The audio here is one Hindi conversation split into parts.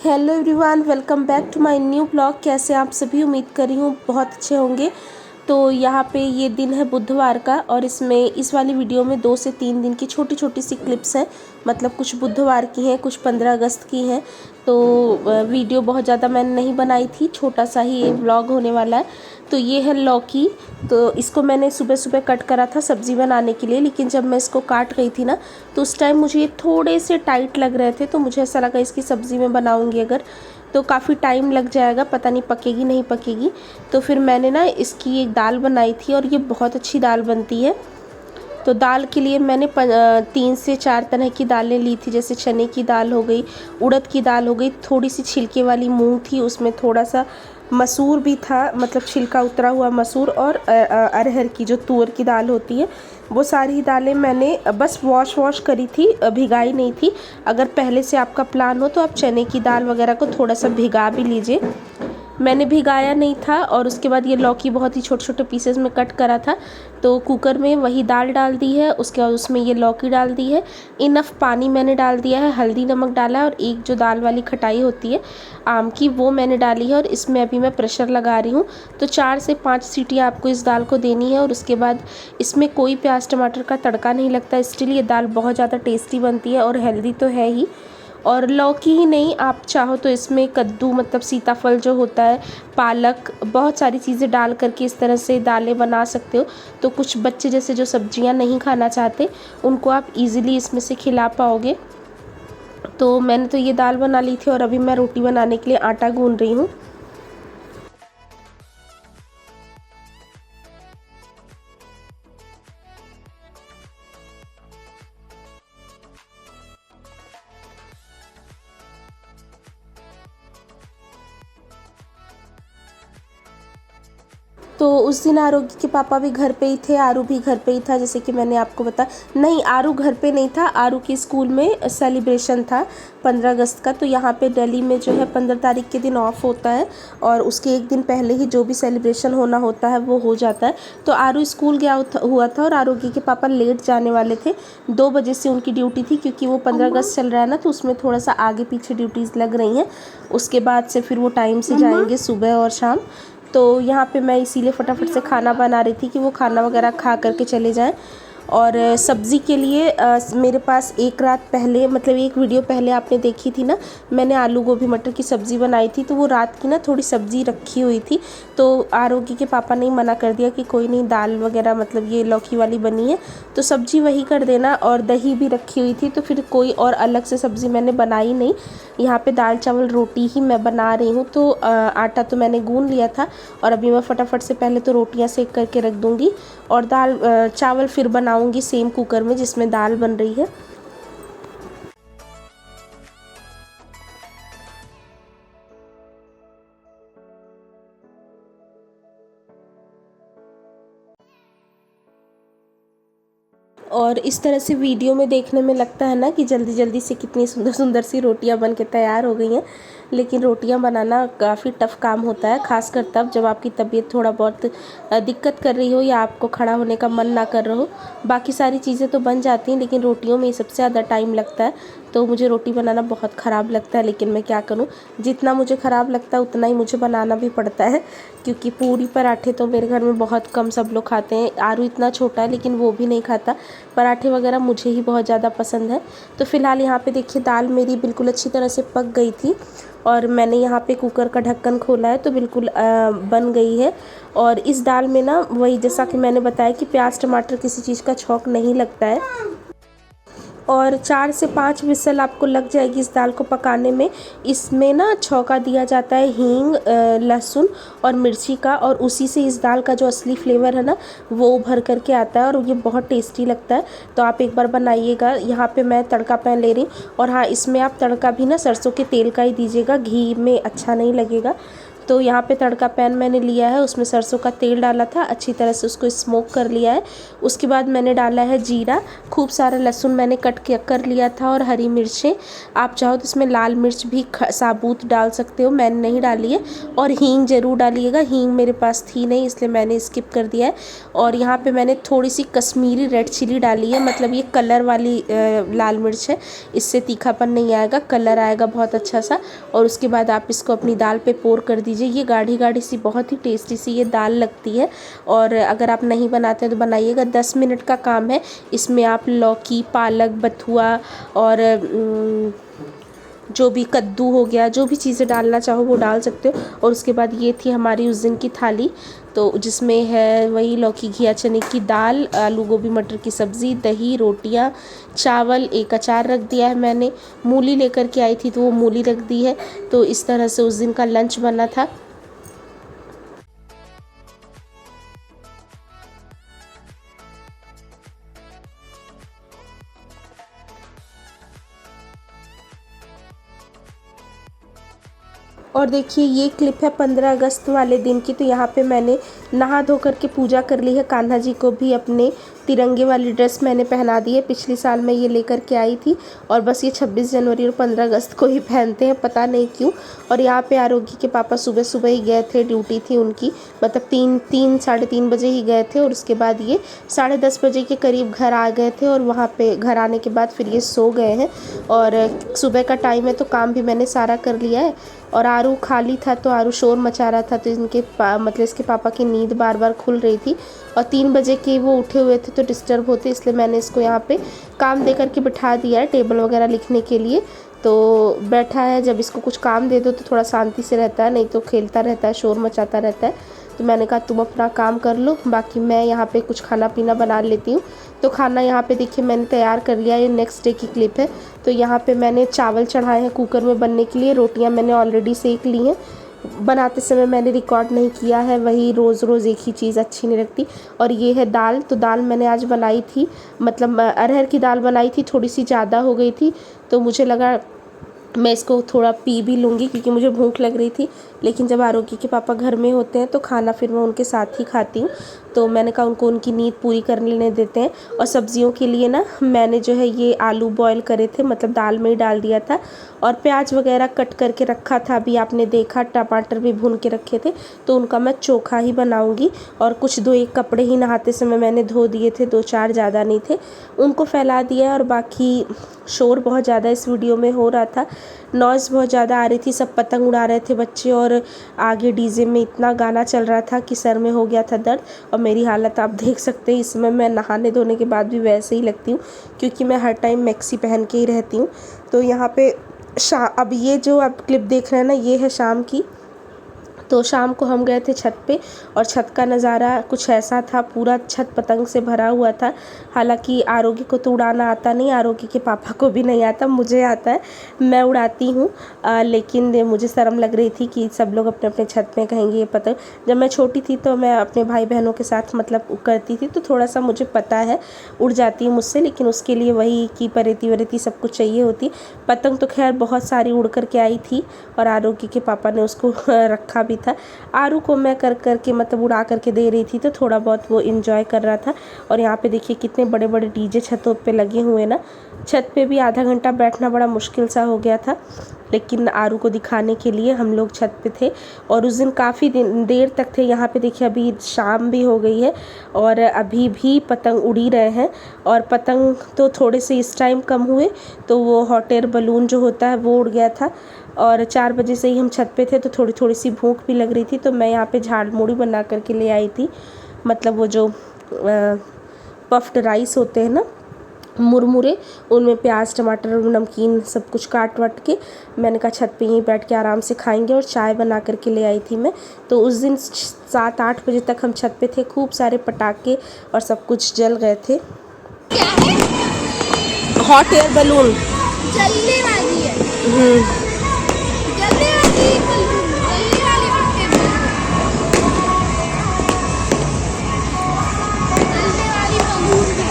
Hello everyone, welcome back to my new blog. कैसे आप सभी? उम्मीद कर रही हूँ बहुत अच्छे होंगे। तो यहाँ पे ये दिन है बुधवार का और इसमें इस वाली वीडियो में 2 से 3 दिन की छोटी छोटी सी क्लिप्स हैं। मतलब कुछ बुधवार की हैं, कुछ 15 अगस्त की हैं। तो वीडियो बहुत ज़्यादा मैंने नहीं बनाई थी, छोटा सा ही ये व्लॉग होने वाला है। तो ये है लौकी। तो इसको मैंने सुबह सुबह कट करा था सब्ज़ी बनाने के लिए, लेकिन जब मैं इसको काट गई थी ना तो उस टाइम मुझे ये थोड़े से टाइट लग रहे थे। तो मुझे ऐसा लगा इसकी सब्ज़ी में बनाऊँगी अगर तो काफ़ी टाइम लग जाएगा, पता नहीं पकेगी नहीं पकेगी। तो फिर मैंने ना इसकी एक दाल बनाई थी और ये बहुत अच्छी दाल बनती है। तो दाल के लिए मैंने 3 से 4 तरह की दालें ली थी, जैसे चने की दाल हो गई, उड़द की दाल हो गई, थोड़ी सी छिलके वाली मूंग थी, उसमें थोड़ा सा मसूर भी था, मतलब छिलका उतरा हुआ मसूर, और अरहर की जो तुअर की दाल होती है। वो सारी दालें मैंने बस वॉश करी थी, भिगाई नहीं थी। अगर पहले से आपका प्लान हो तो आप चने की दाल वगैरह को थोड़ा सा भिगा भी लीजिए। मैंने भिगाया नहीं था। और उसके बाद ये लौकी बहुत ही छोटे छोटे पीसेस में कट करा था। तो कुकर में वही दाल डाल दी है, उसके बाद उसमें ये लौकी डाल दी है। इनफ पानी मैंने डाल दिया है, हल्दी नमक डाला है, और एक जो दाल वाली खटाई होती है आम की वो मैंने डाली है। और इसमें अभी मैं प्रेशर लगा रही हूँ। तो 4 से 5 सीटियाँ आपको इस दाल को देनी है। और उसके बाद इसमें कोई प्याज टमाटर का तड़का नहीं लगता, इसलिए ये दाल बहुत ज़्यादा टेस्टी बनती है और हेल्दी तो है ही। और लौकी ही नहीं, आप चाहो तो इसमें कद्दू मतलब सीताफल जो होता है, पालक, बहुत सारी चीज़ें डाल करके इस तरह से दालें बना सकते हो। तो कुछ बच्चे जैसे जो सब्जियां नहीं खाना चाहते उनको आप इजीली इसमें से खिला पाओगे। तो मैंने तो ये दाल बना ली थी और अभी मैं रोटी बनाने के लिए आटा गूंद रही हूँ। तो उस दिन आरोग्य के पापा भी घर पे ही थे, आरू भी घर पे ही था, जैसे कि मैंने आपको बताया। नहीं, आरू घर पे नहीं था, आरू के स्कूल में सेलिब्रेशन था 15 अगस्त का। तो यहाँ पे दिल्ली में जो है 15 तारीख के दिन ऑफ होता है और उसके एक दिन पहले ही जो भी सेलिब्रेशन होना होता है वो हो जाता है। तो आरू स्कूल गया हुआ था और आरोग्य के पापा लेट जाने वाले थे। 2 बजे से उनकी ड्यूटी थी, क्योंकि वो 15 अगस्त चल रहा है ना, तो उसमें थोड़ा सा आगे पीछे ड्यूटीज़ लग रही हैं। उसके बाद से फिर वो टाइम से जाएंगे सुबह और शाम। तो यहाँ पे मैं इसीलिए फटाफट से खाना बना रही थी कि वो खाना वगैरह खा करके चले जाएं। और सब्ज़ी के लिए मेरे पास एक रात पहले, मतलब एक वीडियो पहले आपने देखी थी ना, मैंने आलू गोभी मटर की सब्ज़ी बनाई थी। तो वो रात की ना थोड़ी सब्ज़ी रखी हुई थी। तो आरोग्य के पापा ने मना कर दिया कि कोई नहीं, दाल वगैरह मतलब ये लौकी वाली बनी है तो सब्ज़ी वही कर देना, और दही भी रखी हुई थी। तो फिर कोई और अलग से सब्ज़ी मैंने बनाई नहीं। यहाँ पे दाल चावल रोटी ही मैं बना रही हूँ। तो आटा तो मैंने गूंद लिया था और अभी मैं फटाफट से पहले तो रोटियाँ सेक करके रख दूँगी और दाल चावल फिर बनाऊँगी सेम कुकर में जिसमें दाल बन रही है। और इस तरह से वीडियो में देखने में लगता है ना कि जल्दी जल्दी से कितनी सुंदर सुंदर सी रोटियां बन के तैयार हो गई हैं, लेकिन रोटियां बनाना काफ़ी टफ़ काम होता है, खासकर तब जब आपकी तबीयत थोड़ा बहुत दिक्कत कर रही हो या आपको खड़ा होने का मन ना कर रहा हो। बाकी सारी चीज़ें तो बन जाती हैं, लेकिन रोटियों में सबसे ज़्यादा टाइम लगता है। तो मुझे रोटी बनाना बहुत ख़राब लगता है, लेकिन मैं क्या करूँ, जितना मुझे ख़राब लगता है उतना ही मुझे बनाना भी पड़ता है। क्योंकि पूरी पराठे तो मेरे घर में बहुत कम सब लोग खाते हैं। आरू इतना छोटा है लेकिन वो भी नहीं खाता। पराठे वगैरह मुझे ही बहुत ज़्यादा पसंद है। तो फ़िलहाल यहाँ पे देखिए दाल मेरी बिल्कुल अच्छी तरह से पक गई थी और मैंने यहाँ पे कुकर का ढक्कन खोला है तो बिल्कुल बन गई है। और इस दाल में ना वही जैसा कि मैंने बताया कि प्याज टमाटर किसी चीज़ का छौंक नहीं लगता है। और 4 से 5 विसल आपको लग जाएगी इस दाल को पकाने में। इसमें ना छौंका दिया जाता है हींग, लहसुन और मिर्ची का, और उसी से इस दाल का जो असली फ्लेवर है ना वो उभर करके आता है और ये बहुत टेस्टी लगता है। तो आप एक बार बनाइएगा। यहाँ पे मैं तड़का पैन ले रही हूँ, और हाँ, इसमें आप तड़का भी ना सरसों के तेल का ही दीजिएगा, घी में अच्छा नहीं लगेगा। तो यहाँ पे तड़का पैन मैंने लिया है, उसमें सरसों का तेल डाला था, अच्छी तरह से उसको स्मोक कर लिया है। उसके बाद मैंने डाला है जीरा, खूब सारा लहसुन मैंने कट कर लिया था और हरी मिर्चें। आप चाहो तो इसमें लाल मिर्च भी साबुत डाल सकते हो, मैंने नहीं डाली है। और हींग ज़रूर डालिएगा, हींग मेरे पास थी नहीं इसलिए मैंने स्किप कर दिया है। और यहाँ पर मैंने थोड़ी सी कश्मीरी रेड चिली डाली है, मतलब ये कलर वाली लाल मिर्च है, इससे तीखापन नहीं आएगा, कलर आएगा बहुत अच्छा सा। और उसके बाद आप इसको अपनी दाल पे पोर कर दीजिए। ये गाढ़ी गाढ़ी सी बहुत ही टेस्टी सी ये दाल लगती है। और अगर आप नहीं बनाते हैं तो बनाइएगा, 10 मिनट का काम है। इसमें आप लौकी, पालक, बथुआ और जो भी कद्दू हो गया, जो भी चीज़ें डालना चाहो वो डाल सकते हो। और उसके बाद ये थी हमारी उस दिन की थाली, तो जिसमें है वही लौकी, घिया, चने की दाल, आलू गोभी मटर की सब्ज़ी, दही, रोटियां, चावल, एक अचार रख दिया है मैंने, मूली लेकर के आई थी तो वो मूली रख दी है। तो इस तरह से उस दिन का लंच बना था। और देखिए ये क्लिप है 15 अगस्त वाले दिन की। तो यहाँ पे मैंने नहा धो कर के पूजा कर ली है। कान्हा जी को भी अपने तिरंगे वाली ड्रेस मैंने पहना दी है, पिछले साल मैं ये लेकर के आई थी और बस ये 26 जनवरी और 15 अगस्त को ही पहनते हैं, पता नहीं क्यों। और यहाँ पे आरोगी के पापा सुबह सुबह ही गए थे, ड्यूटी थी उनकी, मतलब 3 साढ़े 3 बजे ही गए थे। और उसके बाद ये 10:30 बजे के करीब घर आ गए थे। और वहाँ पे घर आने के बाद फिर ये सो गए हैं। और सुबह का टाइम है तो काम भी मैंने सारा कर लिया है। और आरू खाली था तो आरू शोर मचा रहा था, तो मतलब इसके पापा की नींद बार बार खुल रही थी। और 3 बजे के वो उठे हुए थे तो डिस्टर्ब होते, इसलिए मैंने इसको यहाँ पे काम दे करके बिठा दिया है, टेबल वगैरह लिखने के लिए। तो बैठा है, जब इसको कुछ काम दे दो तो थोड़ा शांति से रहता है, नहीं तो खेलता रहता है, शोर मचाता रहता है। तो मैंने कहा तुम अपना काम कर लो, बाकी मैं यहाँ पे कुछ खाना पीना बना लेती हूँ। तो खाना यहाँ पे देखिए मैंने तैयार कर लिया, ये नेक्स्ट डे की क्लिप है। तो यहाँ पे मैंने चावल चढ़ाए हैं कुकर में बनने के लिए, रोटियाँ मैंने ऑलरेडी सेक ली हैं। बनाते समय मैंने रिकॉर्ड नहीं किया है, वही रोज़ रोज़ एक ही चीज़ अच्छी नहीं लगती। और ये है दाल, तो दाल मैंने आज बनाई थी, मतलब अरहर की दाल बनाई थी, थोड़ी सी ज़्यादा हो गई थी तो मुझे लगा मैं इसको थोड़ा पी भी लूँगी क्योंकि मुझे भूख लग रही थी। लेकिन जब आरोगी के पापा घर में होते हैं तो खाना फिर मैं उनके साथ ही खाती हूँ, तो मैंने कहा उनको उनकी नींद पूरी करने देते हैं। और सब्जियों के लिए ना मैंने जो है ये आलू बॉयल करे थे, मतलब दाल में ही डाल दिया था। और प्याज वगैरह कट करके रखा था, अभी आपने देखा, टमाटर भी भून के रखे थे, तो उनका मैं चोखा ही बनाऊँगी। और कुछ 2-1 कपड़े ही नहाते समय मैंने धो दिए थे, 2-4 ज़्यादा नहीं थे, उनको फैला दिया। और बाकी शोर बहुत ज़्यादा इस वीडियो में हो रहा था, नॉइज़ बहुत ज़्यादा आ रही थी, सब पतंग उड़ा रहे थे बच्चे। और आगे डीजे में इतना गाना चल रहा था कि सर में हो गया था दर्द। और मेरी हालत आप देख सकते हैं, इसमें मैं नहाने धोने के बाद भी वैसे ही लगती हूँ क्योंकि मैं हर टाइम मैक्सी पहन के ही रहती हूँ। तो यहाँ पे अब ये जो आप क्लिप देख रहे हैं ना, ये है शाम की। तो शाम को हम गए थे छत पे और छत का नज़ारा कुछ ऐसा था, पूरा छत पतंग से भरा हुआ था। हालांकि आरोगी को तो उड़ाना आता नहीं, आरोगी के पापा को भी नहीं आता, मुझे आता है, मैं उड़ाती हूँ। लेकिन मुझे शर्म लग रही थी कि सब लोग अपने अपने छत में कहेंगे ये पतंग। जब मैं छोटी थी तो मैं अपने भाई बहनों के साथ मतलब करती थी, तो थोड़ा सा मुझे पता है, उड़ जाती है मुझसे। लेकिन उसके लिए वही कि परेती वरेती सब कुछ चाहिए होती। पतंग तो खैर बहुत सारी उड़ करके आई थी और आरोगी के पापा ने उसको रखा भी था। आरू को मैं कर करके मतलब उड़ा करके दे रही थी, तो थोड़ा बहुत वो इंजॉय कर रहा था। और यहाँ पे देखिए कितने बड़े बड़े डीजे छतों पे लगे हुए ना। छत पे भी आधा घंटा बैठना बड़ा मुश्किल सा हो गया था, लेकिन आरू को दिखाने के लिए हम लोग छत पे थे। और उस दिन काफ़ी देर तक थे। यहाँ पे देखिए अभी शाम भी हो गई है और अभी भी पतंग उड़ी रहे हैं। और पतंग तो थोड़े से इस टाइम कम हुए, तो वो हॉट एयर बलून जो होता है वो उड़ गया था। और 4 बजे से ही हम छत पे थे, तो थोड़ी थोड़ी सी भूख भी लग रही थी, तो मैं यहाँ पे झाड़ मूड़ी बना करके ले आई थी। मतलब वो जो पफ्ड राइस होते हैं ना, मुरमुरे, उनमें प्याज टमाटर नमकीन सब कुछ काट वाट के मैंने कहा छत पे यहीं बैठ के आराम से खाएंगे। और चाय बना करके ले आई थी मैं। तो उस दिन 7-8 बजे तक हम छत पे थे, खूब सारे पटाखे और सब कुछ जल गए थे। क्या है? हॉट एयर बलून जलने वाली है। जलने वाली बलून, जलने वाली हॉट एयर बलून, जलने वाली बलून है।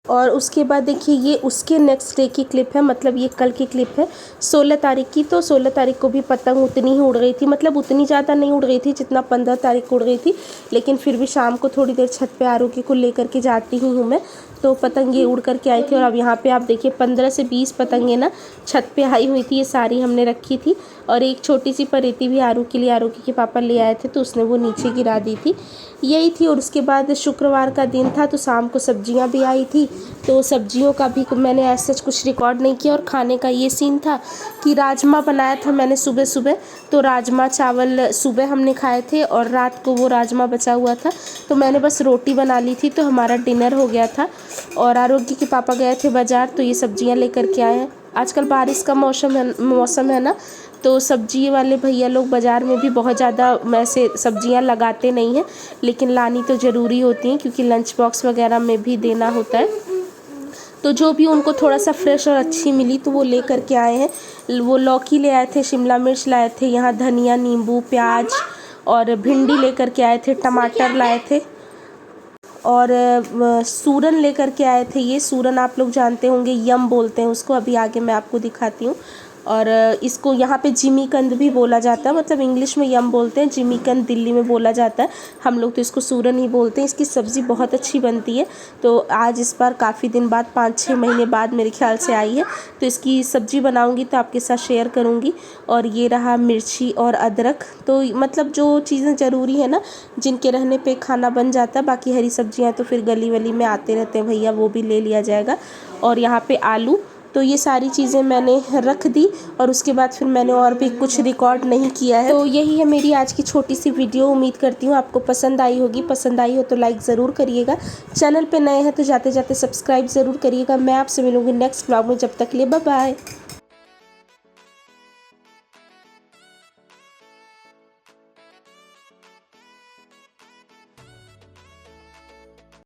और उसके बाद देखिए ये उसके नेक्स्ट डे की क्लिप है, मतलब ये कल की क्लिप है 16 तारीख की। तो 16 तारीख को भी पतंग उतनी ही उड़ गई थी, मतलब उतनी ज़्यादा नहीं उड़ गई थी जितना 15 तारीख को उड़ गई थी, लेकिन फिर भी शाम को थोड़ी देर छत पे आरोगी को लेकर के जाती ही हूँ मैं, तो पतंगे उड़ करके आई थी। और अब यहाँ पे आप देखिए 15 से 20 पतंगे ना छत पे आई हुई थी, ये सारी हमने रखी थी। और एक छोटी सी परेती भी आरू के लिए, आरू के पापा ले आए थे तो उसने वो नीचे गिरा दी थी, यही थी। और उसके बाद शुक्रवार का दिन था तो शाम को सब्जियां भी आई थी, तो सब्जियों का भी मैंने ऐसा कुछ रिकॉर्ड नहीं किया। और खाने का ये सीन था कि राजमा बनाया था मैंने सुबह सुबह, तो राजमा चावल सुबह हमने खाए थे और रात को वो राजमा बचा हुआ था, तो मैंने बस रोटी बना ली थी, तो हमारा डिनर हो गया था। और आरोग्य के पापा गए थे बाज़ार, तो ये सब्जियां लेकर के आए हैं। आजकल बारिश का मौसम है ना, तो सब्जी वाले भैया लोग बाज़ार में भी बहुत ज़्यादा वैसे सब्जियां लगाते नहीं हैं, लेकिन लानी तो ज़रूरी होती हैं क्योंकि लंच बॉक्स वगैरह में भी देना होता है। तो जो भी उनको थोड़ा सा फ्रेश और अच्छी मिली तो वो ले करके आए हैं। वो लौकी ले आए थे, शिमला मिर्च लाए थे, यहाँ धनिया, नींबू, प्याज और भिंडी ले करके आए थे, टमाटर लाए थे और सूरन लेकर के आए थे। ये सूरन आप लोग जानते होंगे, यम बोलते हैं उसको, अभी आगे मैं आपको दिखाती हूँ। और इसको यहाँ पे जिमीकंद भी बोला जाता है, मतलब इंग्लिश में यम बोलते हैं, जिमीकंद दिल्ली में बोला जाता है, हम लोग तो इसको सूरन ही बोलते हैं। इसकी सब्ज़ी बहुत अच्छी बनती है, तो आज इस बार काफ़ी दिन बाद 5-6 महीने बाद मेरे ख्याल से आई है, तो इसकी सब्ज़ी बनाऊँगी तो आपके साथ शेयर करूँगी। और ये रहा मिर्ची और अदरक, तो मतलब जो चीज़ें ज़रूरी है ना जिनके रहने पे खाना बन जाता है, बाकी हरी सब्जियाँ तो फिर गली वली में आते रहते हैं भैया, वो भी ले लिया जाएगा। और यहाँ पे आलू, तो ये सारी चीज़ें मैंने रख दी और उसके बाद फिर मैंने और भी कुछ रिकॉर्ड नहीं किया है। तो यही है मेरी आज की छोटी सी वीडियो, उम्मीद करती हूँ आपको पसंद आई होगी। पसंद आई हो तो लाइक ज़रूर करिएगा, चैनल पे नए हैं तो जाते जाते सब्सक्राइब ज़रूर करिएगा। मैं आपसे मिलूँगी नेक्स्ट व्लॉग में, जब तक के लिए बाय बाय।